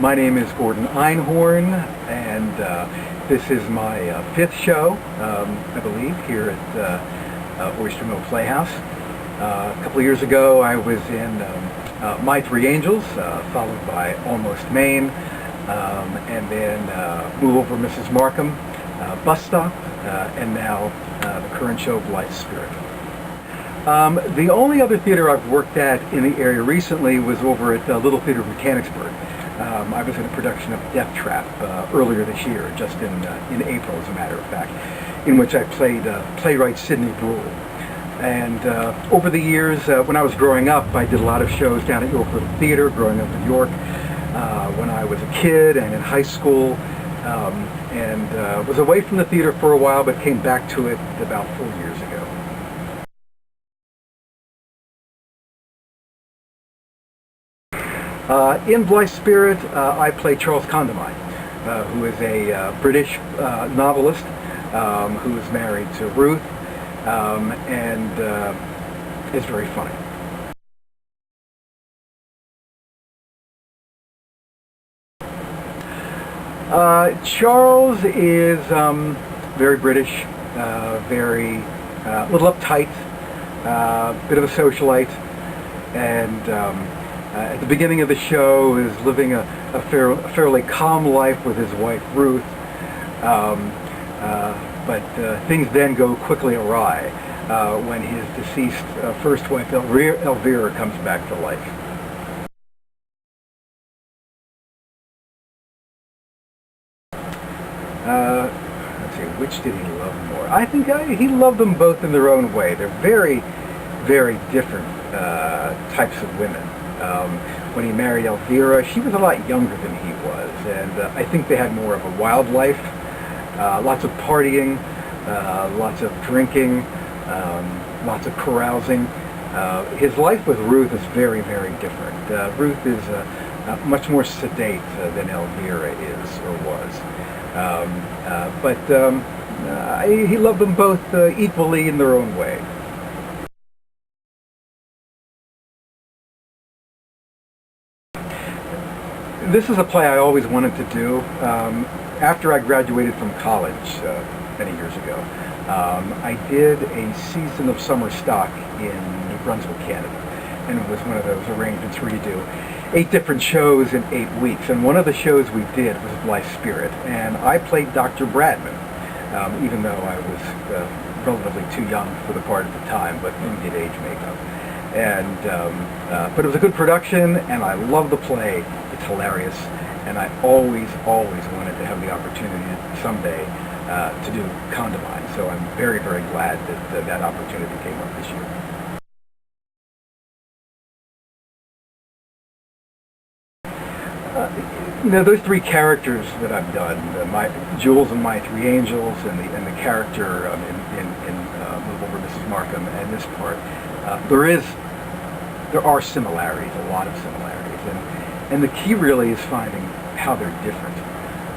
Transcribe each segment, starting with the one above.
My name is Gordon Einhorn, and this is my fifth show, I believe, here at Oyster Mill Playhouse. A couple of years ago I was in My Three Angels, followed by Almost Maine, and then Move Over Mrs. Markham, Bus Stop, and now the current show, BLITHE Spirit. The only other theater I've worked at in the area recently was over at Little Theater of Mechanicsburg. I was in a production of Death Trap earlier this year, just in April as a matter of fact, in which I played playwright Sidney Brule. And over the years, when I was growing up, I did a lot of shows down at York Little Theater, growing up in York, when I was a kid and in high school, and was away from the theater for a while, but came back to it about 4 years ago. In BLITHE Spirit, I play Charles Condomine, who is a British novelist who is married to Ruth, and is very funny. Charles is very British, very little uptight, bit of a socialite, and at the beginning of the show is living a fairly calm life with his wife Ruth, but things then go quickly awry when his deceased first wife Elvira comes back to life. Let's see, which did he love more? I think he loved them both in their own way. They're very, very different types of women. When he married Elvira, she was a lot younger than he was, and I think they had more of a wild life, lots of partying, lots of drinking, lots of carousing. His life with Ruth is very, very different. Ruth is much more sedate than Elvira is or was, but he loved them both equally in their own way. This is a play I always wanted to do. After I graduated from college many years ago, I did a season of summer stock in New Brunswick, Canada, and it was one of those arrangements where you do 8 different shows in 8 weeks, and one of the shows we did was BLITHE Spirit, and I played Dr. Bradman, even though I was relatively too young for the part at the time, but we did age makeup. And but it was a good production, and I love the play. It's hilarious, and I always wanted to have the opportunity someday to do CONDOMINE. So I'm very, very glad that that opportunity came up this year. Now, those 3 characters that I've done, Jules and My Three Angels, and the character in Move Over Mrs. Markham, and this part, there are similarities, a lot of similarities, and the key really is finding how they're different,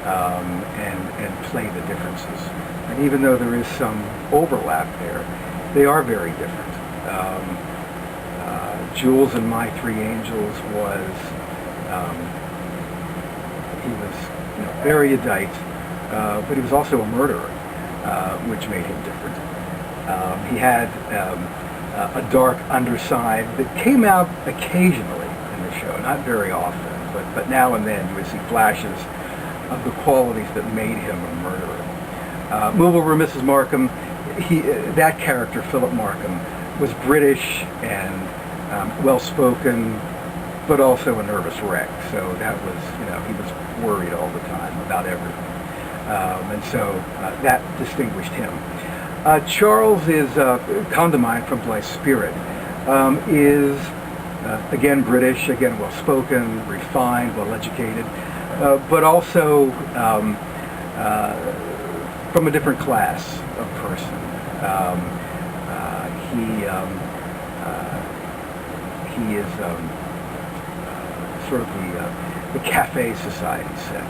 and play the differences. And even though there is some overlap there, they are very different. Jules in My Three Angels was he was very erudite, but he was also a murderer, which made him different. He had a dark underside that came out occasionally in the show, not very often, but now and then you would see flashes of the qualities that made him a murderer. Move Over Mrs. Markham, that character, Philip Markham, was British and well-spoken, but also a nervous wreck. So that was, he was worried all the time about everything. And so that distinguished him. Charles is Condomine from BLITHE Spirit, is again British, again well-spoken, refined, well-educated, but also from a different class of person. He is sort of the cafe society set.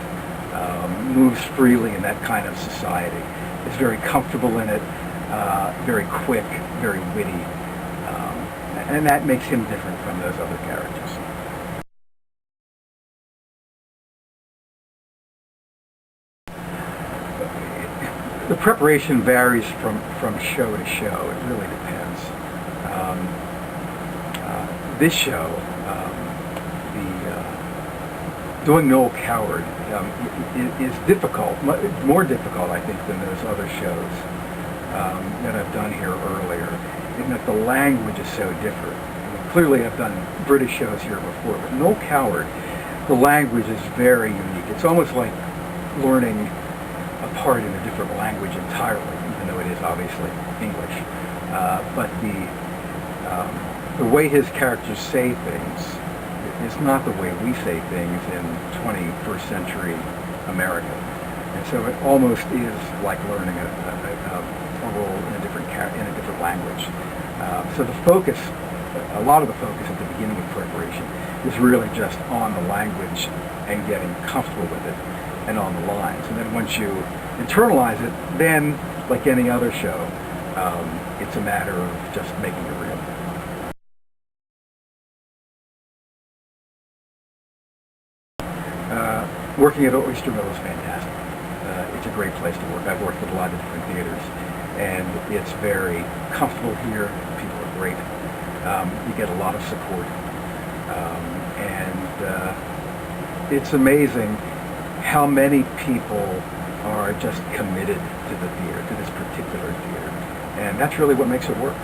Moves freely in that kind of society. Is very comfortable in it, very quick, very witty, and that makes him different from those other characters. The preparation varies from show to show. It really depends. This show, doing Noel Coward is difficult, more difficult, I think, than those other shows that I've done here earlier, in that the language is so different. I mean, clearly I've done British shows here before, but Noel Coward, the language is very unique. It's almost like learning a part in a different language entirely, even though it is obviously English. But the way his characters say things is not the way we say things in 21st century America. And so it almost is like learning a role in a different language. So the focus, a lot of the focus at the beginning of preparation is really just on the language and getting comfortable with it and on the lines. And then once you internalize it, then, like any other show, it's a matter of just making it real. Working at Oyster Mill is fantastic. It's a great place to work. I've worked at a lot of different theaters, and it's very comfortable here. People are great. You get a lot of support, and it's amazing how many people are just committed to the theater, to this particular theater, and that's really what makes it work.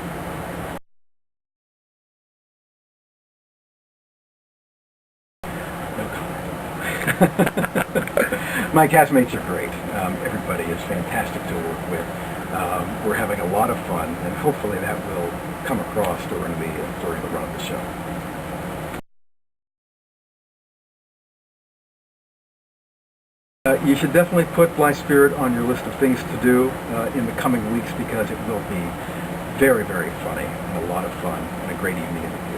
My castmates are great. Everybody is fantastic to work with. We're having a lot of fun, and hopefully that will come across during the run of the show. You should definitely put Blithe Spirit on your list of things to do in the coming weeks, because it will be very, very funny and a lot of fun and a great evening in the theater.